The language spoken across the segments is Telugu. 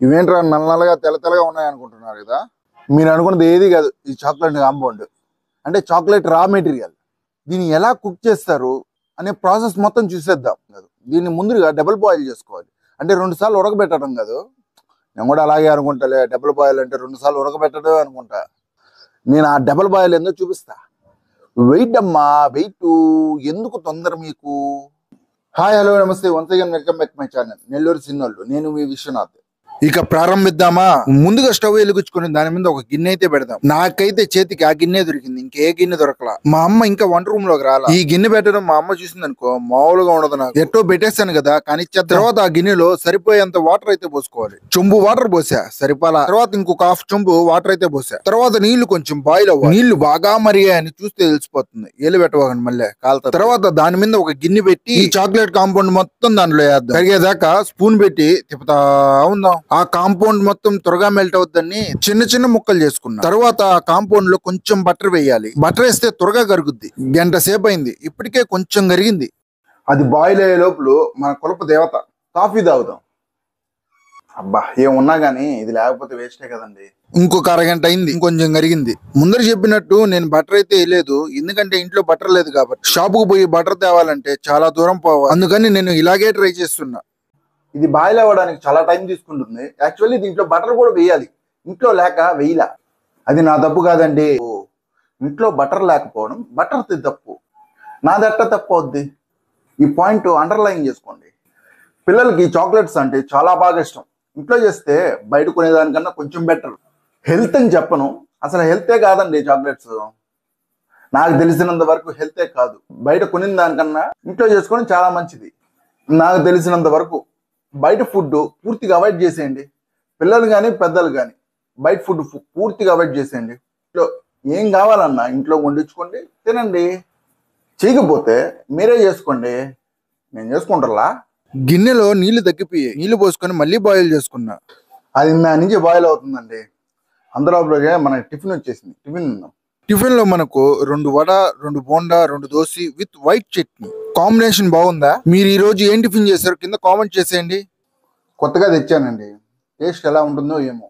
ఇవేంట్రా నల్లగా తెల్లగా ఉన్నాయి అనుకుంటున్నారు కదా. మీరు అనుకున్నది ఏది కాదు, ఈ చాక్లెట్ కాంపౌండ్ అంటే చాక్లెట్ రా మెటీరియల్. దీన్ని ఎలా కుక్ చేస్తారు అనే ప్రాసెస్ మొత్తం చూసేద్దాం. కాదు, దీన్ని ముందుగా డబుల్ బాయిల్ చేసుకోవాలి. అంటే 2 సార్లు ఉడకబెట్టడం కాదు. నేను కూడా అలాగే అనుకుంటాలే, డబుల్ బాయిల్ అంటే 2 సార్లు ఉడకబెట్టడం అనుకుంటా. నేను ఆ డబుల్ బాయిల్ ఎందుకు చూపిస్తా. వెయిట్ అమ్మా, వెయిట్. ఎందుకు తొందర మీకు? హాయ్, హలో, నమస్తే, once again welcome back my channel Nellore సిన్నోళ్ళు. నేను మీ విశ్వనాథ్. ఇక ప్రారంభిద్దామా? ముందుగా స్టవ్ వెలిగించుకొని దాని మీద ఒక గిన్నె అయితే పెడదాం. నాకైతే చేతికి ఆ గిన్నె దొరికింది, ఇంకే గిన్నె దొరకలా. మా అమ్మ ఇంకా వంట రూమ్ లోకి రాలా. ఈ గిన్నె పెట్టడం మా అమ్మ చూసింది అనుకో, మామూలుగా ఉండదు. నాకు ఎట్టో పెట్టేస్తాను కదా, కానీ తర్వాత ఆ గిన్నెలో సరిపోయేంత వాటర్ అయితే పోసుకోవాలి. చెంబు వాటర్ పోసా, సరిపాలా. తర్వాత ఇంకొక హాఫ్ చెంబు వాటర్ అయితే పోసా. తర్వాత నీళ్లు కొంచెం బాయిల్ అవ్వాలి. నీళ్లు బాగా మరిగాయని చూస్తే తెలిసిపోతుంది. ఏలు పెట్టవాగండి, మళ్ళీ కాలుతా. తర్వాత దాని మీద ఒక గిన్నె పెట్టి ఈ చాక్లెట్ కాంపౌండ్ మొత్తం దాంట్లో వేద్దాం. కరిగేదాకా స్పూన్ పెట్టి తిప్పుతా ఉందాం. ఆ కాంపౌండ్ మొత్తం త్వరగా మెల్ట్ అవుద్దని చిన్న చిన్న ముక్కలు చేసుకున్నా. తర్వాత ఆ కాంపౌండ్ లో కొంచెం బటర్ వేయాలి. బటర్ వేస్తే త్వరగా కరుగుద్ది. గంట సేపు అయింది, ఇప్పటికే కొంచెం కరిగింది. అది బాయిల్ అయ్యే లోపల మన కులప దేవత కాఫీ తాగుదాం. అబ్బా, ఏమున్నా గానీ ఇది లేకపోతే వేస్టే కదండి. ఇంకొక అరగంట అయింది, ఇంకొంచెం కరిగింది. ముందర చెప్పినట్టు నేను బటర్ అయితే వేయలేదు, ఎందుకంటే ఇంట్లో బటర్ లేదు కాబట్టి. షాపుకు పోయి బటర్ తేవాలంటే చాలా దూరం పోవాలి. అందుకని నేను ఇలాగే ట్రై చేస్తున్నా. ఇది బాయిల్ అవ్వడానికి చాలా టైం తీసుకుంటుంది. యాక్చువల్లీ దీంట్లో బటర్ కూడా వేయాలి, ఇంట్లో లేక వేయలా. అది నా తప్పు కాదండి. ఇంట్లో బటర్ లేకపోవడం బటర్ తప్పు, నాదట్ట తప్పు అవుద్ది. ఈ పాయింట్ అండర్లైన్ చేసుకోండి. పిల్లలకి చాక్లెట్స్ అంటే చాలా బాగా ఇష్టం. ఇంట్లో చేస్తే బయట కొనేదానికన్నా కొంచెం బెటర్. హెల్త్ అని చెప్పను, అసలు హెల్తే కాదండి చాక్లెట్స్. నాకు తెలిసినంత వరకు హెల్తే కాదు. బయట కొనిన దానికన్నా ఇంట్లో చేసుకోవడం చాలా మంచిది. నాకు తెలిసినంత వరకు బయట ఫుడ్ పూర్తిగా అవాయిడ్ చేసేయండి. పిల్లలు కానీ పెద్దలు కానీ బయట ఫుడ్ పూర్తిగా అవాయిడ్ చేసేయండి. ఇంట్లో ఏం కావాలన్నా ఇంట్లో వండించుకోండి, తినండి. చేయకపోతే మీరే చేసుకోండి, నేను చేసుకుంటారా. గిన్నెలో నీళ్లు తగ్గిపోయాయి. నీళ్లు పోసుకొని మళ్ళీ బాయిల్ చేసుకున్నా. అది నా నుంచి బాయిల్ అవుతుందండి. అందులోపలే మనకి టిఫిన్ వచ్చేసింది. టిఫిన్ లో మనకు 2 vada, 2 bonda, 2 dosa with white chutney. Combination బాగుందా? మీరు ఈ రోజు ఏం టిఫిన్ చేశారు కింద కామెంట్ చేసేయండి. కొత్తగా తెచ్చానండి, టేస్ట్ ఎలా ఉంటుందో ఏమో.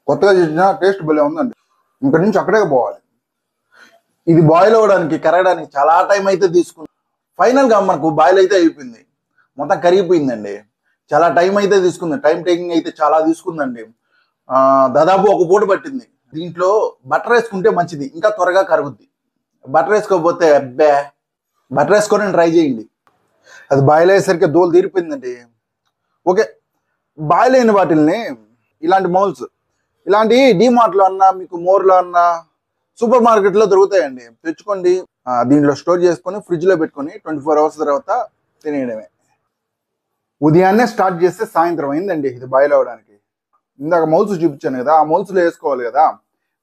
కొత్తగా చేసిన టేస్ట్ భలే ఉందండి. ఇక్కడ నుంచి అక్కడే పోవాలి. ఇది బాయిల్ అవ్వడానికి, కరగడానికి చాలా టైం అయితే తీసుకుంది. ఫైనల్ గా మనకు బాయిల్ అయితే అయిపోయింది, మొత్తం కరిగిపోయిందండి. చాలా టైం అయితే తీసుకుంది, టైం టేకింగ్ అయితే చాలా తీసుకుందండి. దాదాపు ఒక పూట పట్టింది. దీంట్లో బటర్ వేసుకుంటే మంచిది, ఇంకా త్వరగా కరుగుద్ది. బటర్ వేసుకోకపోతే అబ్బే, బటర్ వేసుకొని ట్రై చేయండి. అది బాయిల్ అయ్యేసరికి దోలు తీరిపోయిందండి. ఓకే, బాయిల్ అయిన వాటిల్ని ఇలాంటి మౌల్స్, ఇలాంటి డీమార్ట్లో అన్నా, మీకు మోర్లో అన్నా, సూపర్ మార్కెట్లో దొరుకుతాయండి. తెచ్చుకోండి. దీంట్లో స్టోర్ చేసుకొని ఫ్రిడ్జ్లో పెట్టుకొని 24 అవర్స్ తర్వాత తినేయడమే. ఉదయాన్నే స్టార్ట్ చేస్తే సాయంత్రం అయిందండి ఇది బాయిల్ అవ్వడానికి. ఇందాక మౌల్స్ చూపించాను కదా, ఆ మౌల్స్లో వేసుకోవాలి కదా.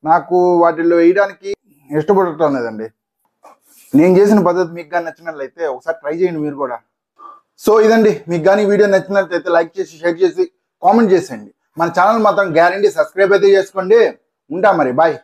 నాకు వాటిల్లో వేయడానికి ఇష్టపడటం లేదండి. నేను చేసిన పద్ధతి మీకు కానీ నచ్చినట్లయితే ఒకసారి ట్రై చేయండి మీరు కూడా. సో ఇదండి, మీకు కానీ వీడియో నచ్చినట్లయితే లైక్ చేసి, షేర్ చేసి, కామెంట్ చేసేయండి. మన ఛానల్ మాత్రం గ్యారంటీ సబ్స్క్రైబ్ అయితే చేసుకోండి. ఉంటా మరి, బాయ్.